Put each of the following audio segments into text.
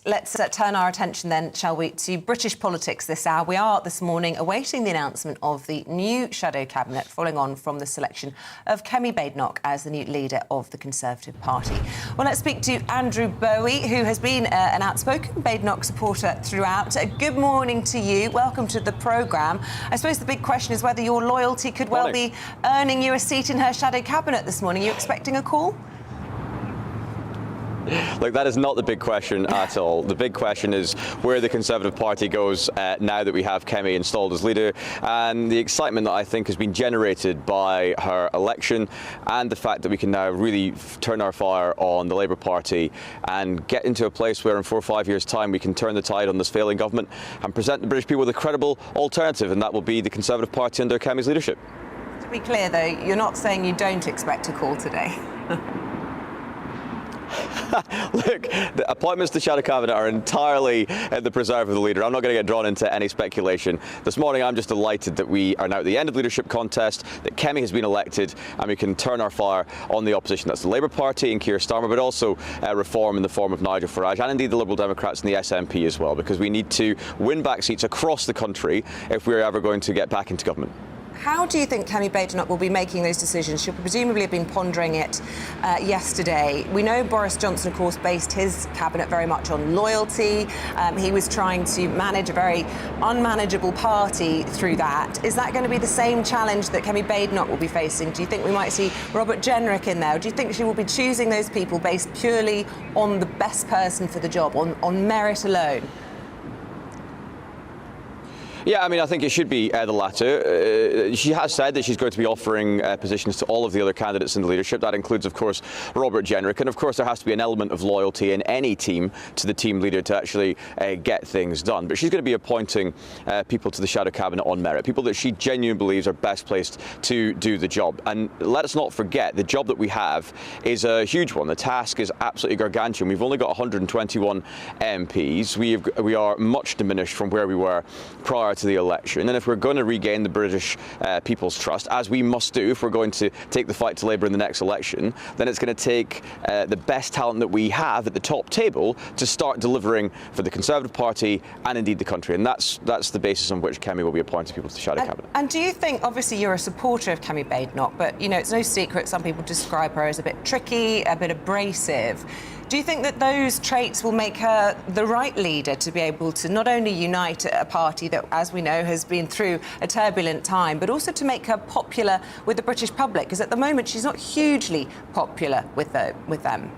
let's turn our attention then, shall we, to British politics this hour. We are this morning awaiting the announcement of the new shadow cabinet following on from the selection of Kemi Badenoch as the new leader of the Conservative Party. Well, let's speak to Andrew Bowie, who has been an outspoken Badenoch supporter throughout. Good morning to you. Welcome to the programme. I suppose the big question is whether your loyalty could well be earning you a seat in her shadow cabinet this morning. Are you expecting a call? Look, that is not the big question at all. The big question is where the Conservative Party goes now that we have Kemi installed as leader, and the excitement that I think has been generated by her election, and the fact that we can now really turn our fire on the Labour Party and get into a place where in 4 or 5 years' time we can turn the tide on this failing government and present the British people with a credible alternative, and that will be the Conservative Party under Kemi's leadership. To be clear, though, you're not saying you don't expect a call today. Look, the appointments to Shadow Cabinet are entirely at the preserve of the leader. I'm not going to get drawn into any speculation. This morning, I'm just delighted that we are now at the end of the leadership contest, that Kemi has been elected, and we can turn our fire on the opposition. That's the Labour Party and Keir Starmer, but also reform in the form of Nigel Farage, and indeed the Liberal Democrats and the SNP as well, because we need to win back seats across the country if we're ever going to get back into government. How do you think Kemi Badenoch will be making those decisions? She'll presumably have been pondering it yesterday. We know Boris Johnson, of course, based his cabinet very much on loyalty. He was trying to manage a very unmanageable party through that. Is that going to be the same challenge that Kemi Badenoch will be facing? Do you think we might see Robert Jenrick in there? Or do you think she will be choosing those people based purely on the best person for the job, on merit alone? Yeah, I mean, I think it should be the latter. She has said that she's going to be offering positions to all of the other candidates in the leadership. That includes, of course, Robert Jenrick. And, of course, there has to be an element of loyalty in any team to the team leader to actually get things done. But she's going to be appointing people to the shadow cabinet on merit, people that she genuinely believes are best placed to do the job. And let us not forget, the job that we have is a huge one. The task is absolutely gargantuan. We've only got 121 MPs. We are much diminished from where we were prior to the election, and if we're going to regain the British people's trust, as we must do if we're going to take the fight to Labour in the next election, then it's going to take the best talent that we have at the top table to start delivering for the Conservative Party and indeed the country, and that's the basis on which Kemi will be appointing people to the shadow cabinet. And do you think, obviously you're a supporter of Kemi Badenoch, but you know it's no secret some people describe her as a bit tricky, a bit abrasive. Do you think that those traits will make her the right leader to be able to not only unite a party that, as we know, has been through a turbulent time, but also to make her popular with the British public? Because at the moment she's not hugely popular with them.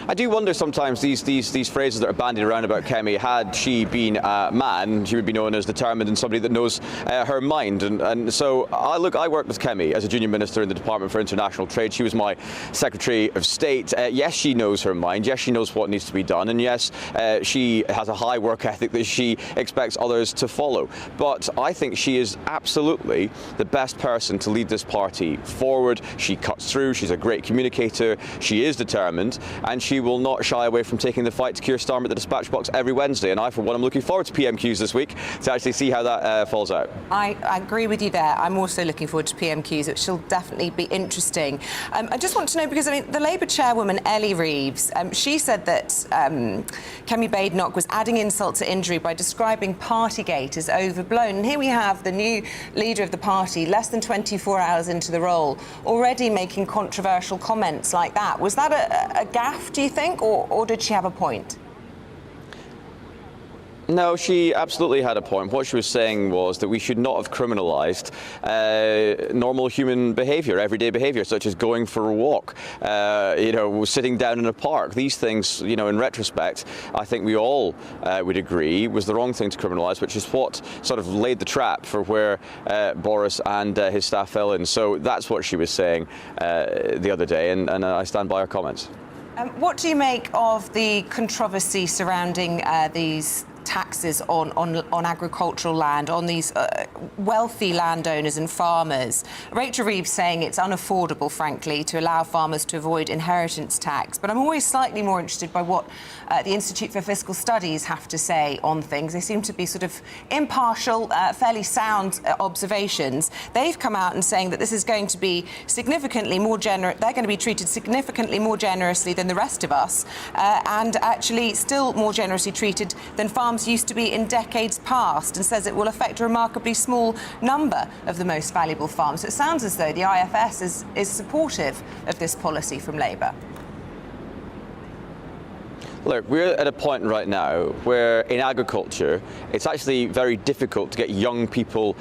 I do wonder sometimes these phrases that are bandied around about Kemi. Had she been a man, she would be known as determined and somebody that knows her mind. And so I worked with Kemi as a junior minister in the Department for International Trade. She was my Secretary of State. Yes, she knows her mind. Yes, she knows what needs to be done. And yes, she has a high work ethic that she expects others to follow. But I think she is absolutely the best person to lead this party forward. She cuts through. She's a great communicator. She is determined, and she will not shy away from taking the fight to Keir Starmer at the dispatch box every Wednesday. And I, for one, am looking forward to PMQs this week to actually see how that falls out. I agree with you there. I'm also looking forward to PMQs, which will definitely be interesting. I just want to know, because, I mean, the Labour chairwoman, Ellie Reeves, she said that Kemi Badenoch was adding insult to injury by describing Partygate as overblown. And here we have the new leader of the party, less than 24 hours into the role, already making controversial comments like that. Was that a gaffe, do you think, or did she have a point? No, she absolutely had a point. What she was saying was that we should not have criminalised normal human behaviour, everyday behaviour, such as going for a walk, sitting down in a park. These things, in retrospect, I think we all would agree was the wrong thing to criminalise, which is what sort of laid the trap for where Boris and his staff fell in. So that's what she was saying the other day, and I stand by her comments. What do you make of the controversy surrounding these taxes on agricultural land, on these wealthy landowners and farmers. Rachel Reeves saying it's unaffordable, frankly, to allow farmers to avoid inheritance tax. But I'm always slightly more interested by what the Institute for Fiscal Studies have to say on things. They seem to be sort of impartial, fairly sound observations. They've come out and saying that this is going to be significantly more generous. They're going to be treated significantly more generously than the rest of us, and actually still more generously treated than farms used to be in decades past, and says it will affect a remarkably small number of the most valuable farms. So it sounds as though the IFS is supportive of this policy from Labour. Look, we're at a point right now where in agriculture it's actually very difficult to get young people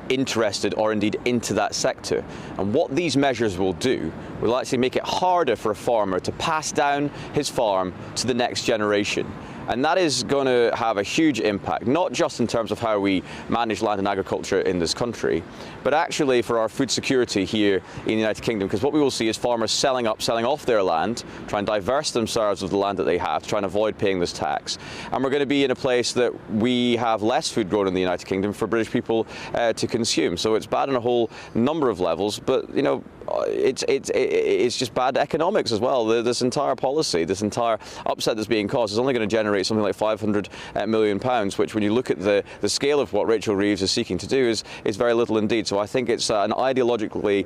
interested or indeed into that sector. And what these measures will do will actually make it harder for a farmer to pass down his farm to the next generation. And that is going to have a huge impact, not just in terms of how we manage land and agriculture in this country, but actually for our food security here in the United Kingdom. Because what we will see is farmers selling off their land, trying to divest themselves of the land that they have, to try and avoid paying this tax. And we're going to be in a place that we have less food grown in the United Kingdom for British people to consume. So it's bad on a whole number of levels, but you know, it's just bad economics as well. This entire policy, this entire upset that's being caused is only going to generate something like £500 million, which when you look at the scale of what Rachel Reeves is seeking to do is very little indeed. So I think it's an ideologically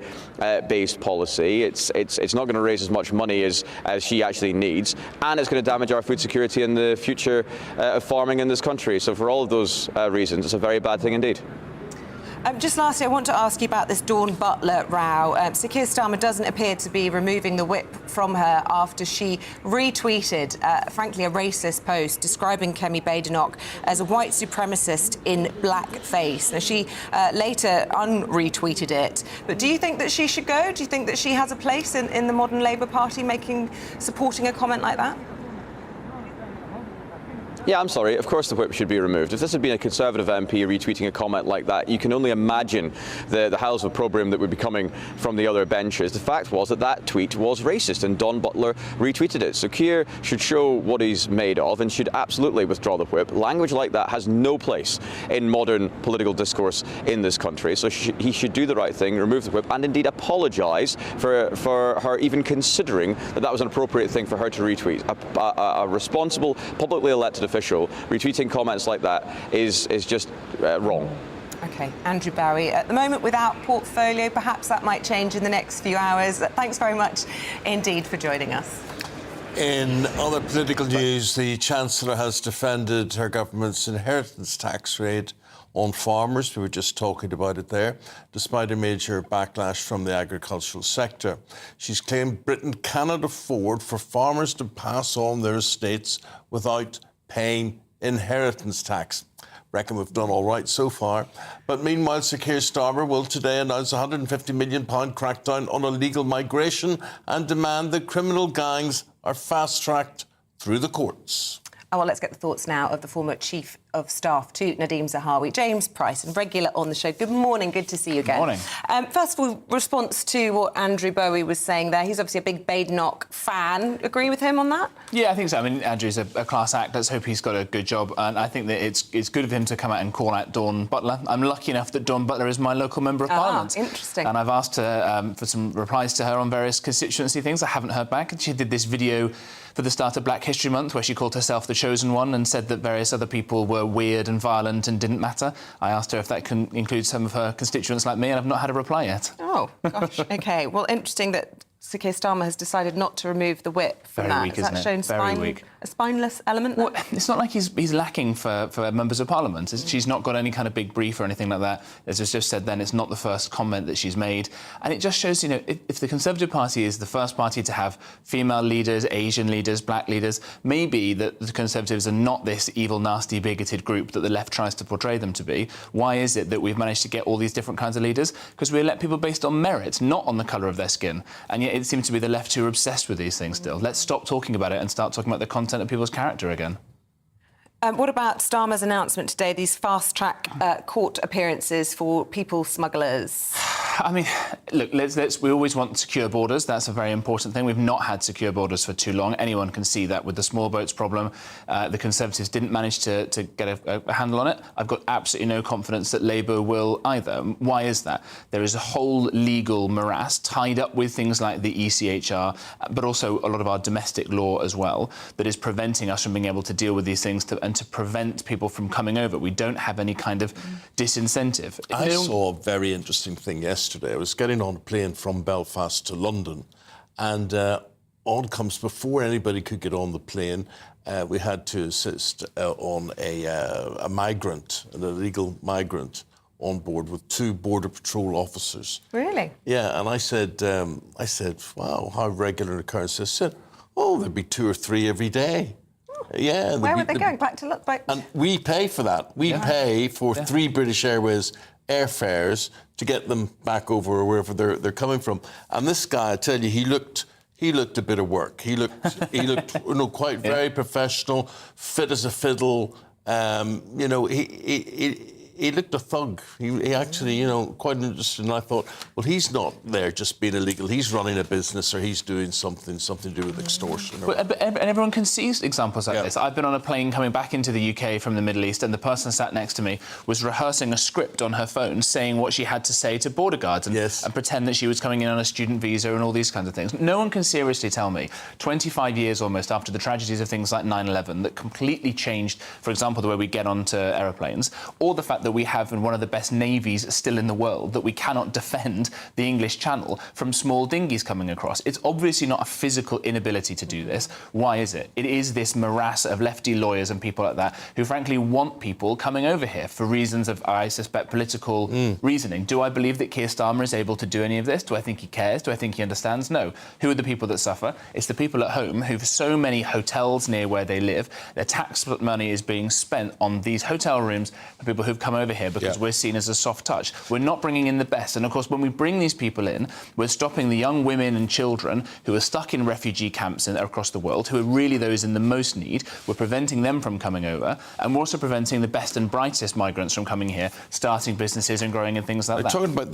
based policy. It's not going to raise as much money as she actually needs, and it's going to damage our food security and the future of farming in this country. So for all of those reasons, it's a very bad thing indeed. Just lastly, I want to ask you about this Dawn Butler row. Sir Keir Starmer doesn't appear to be removing the whip from her after she retweeted, frankly, a racist post describing Kemi Badenoch as a white supremacist in blackface. Now, she later unretweeted it. But do you think that she should go? Do you think that she has a place in the modern Labour Party supporting a comment like that? Yeah, I'm sorry. Of course the whip should be removed. If this had been a Conservative MP retweeting a comment like that, you can only imagine the howls of opprobrium that would be coming from the other benches. The fact was that tweet was racist, and Dawn Butler retweeted it. So Keir should show what he's made of and should absolutely withdraw the whip. Language like that has no place in modern political discourse in this country. So he should do the right thing, remove the whip, and indeed apologise for her even considering that was an appropriate thing for her to retweet. A responsible, publicly elected official retweeting comments like that is just wrong. OK, Andrew Bowie, at the moment without portfolio, perhaps that might change in the next few hours. Thanks very much indeed for joining us. In other political news, the Chancellor has defended her government's inheritance tax rate on farmers. We were just talking about it there, despite a major backlash from the agricultural sector. She's claimed Britain cannot afford for farmers to pass on their estates without paying inheritance tax. Reckon we've done all right so far. But meanwhile, Sir Keir Starmer will today announce a £150 million crackdown on illegal migration and demand that criminal gangs are fast-tracked through the courts. Oh, well, let's get the thoughts now of the former Chief of Staff to Nadeem Zahawi, James Price, and regular on the show. Good morning, good to see you again. Good morning. First of all, response to what Andrew Bowie was saying there. He's obviously a big Badenoch fan. Agree with him on that? Yeah, I think so. I mean, Andrew's a class act. Let's hope he's got a good job. And I think that it's good of him to come out and call out Dawn Butler. I'm lucky enough that Dawn Butler is my local Member of Parliament. Interesting. And I've asked her for some replies to her on various constituency things. I haven't heard back. And she did this video for the start of Black History Month, where she called herself the chosen one and said that various other people were weird and violent and didn't matter. I asked her if that can include some of her constituents like me, and I've not had a reply yet. Oh, gosh. OK. Well, interesting that Sir Keir Starmer has decided not to remove the whip from that. Very weak, isn't it? Has that shown a spineless element there? Well, it's not like he's lacking for members of Parliament. She's not got any kind of big brief or anything like that. As I just said then, it's not the first comment that she's made. And it just shows, you know, if the Conservative Party is the first party to have female leaders, Asian leaders, black leaders, maybe that the Conservatives are not this evil, nasty, bigoted group that the left tries to portray them to be. Why is it that we've managed to get all these different kinds of leaders? Because we elect people based on merit, not on the colour of their skin. And yet it seems to be the left who are obsessed with these things still. Let's stop talking about it and start talking about the content of people's character again. What about Starmer's announcement today, these fast-track court appearances for people smugglers? I mean, Look, we always want secure borders. That's a very important thing. We've not had secure borders for too long. Anyone can see that with the small boats problem. The Conservatives didn't manage to get a handle on it. I've got absolutely no confidence that Labour will either. Why is that? There is a whole legal morass tied up with things like the ECHR, but also a lot of our domestic law as well, that is preventing us from being able to deal with these things and to prevent people from coming over. We don't have any kind of disincentive. I saw a very interesting thing yesterday. I was getting on a plane from Belfast to London, and on comes, before anybody could get on the plane, we had to assist on a migrant, an illegal migrant, on board with 2 Border Patrol officers. Really? Yeah, and I said, wow, how regular an occurrence. I said, oh, there'd be 2 or 3 every day. Yeah. Where were they going? Back to look back. And we pay for that. We pay for 3 British Airways airfares to get them back over or wherever they're coming from. And this guy, I tell you, he looked a bit of work. He looked quite very professional, fit as a fiddle. He looked a thug. He actually, quite interesting. And I thought, well, he's not there just being illegal. He's running a business, or he's doing something to do with extortion. And everyone can see examples like this. I've been on a plane coming back into the UK from the Middle East, and the person sat next to me was rehearsing a script on her phone, saying what she had to say to border guards and pretend that she was coming in on a student visa and all these kinds of things. No one can seriously tell me, 25 years almost after the tragedies of things like 9/11 that completely changed, for example, the way we get onto aeroplanes, or the fact that we have one of the best navies still in the world, that we cannot defend the English Channel from small dinghies coming across. It's obviously not a physical inability to do this. Why is it? It is this morass of lefty lawyers and people like that who frankly want people coming over here for reasons of, I suspect, political reasoning. Do I believe that Keir Starmer is able to do any of this? Do I think he cares? Do I think he understands? No. Who are the people that suffer? It's the people at home who have so many hotels near where they live. Their tax money is being spent on these hotel rooms for people who've come over here because we're seen as a soft touch. We're not bringing in the best. And, of course, when we bring these people in, we're stopping the young women and children who are stuck in refugee camps across the world, who are really those in the most need. We're preventing them from coming over. And we're also preventing the best and brightest migrants from coming here, starting businesses and growing and things like that. Talking about the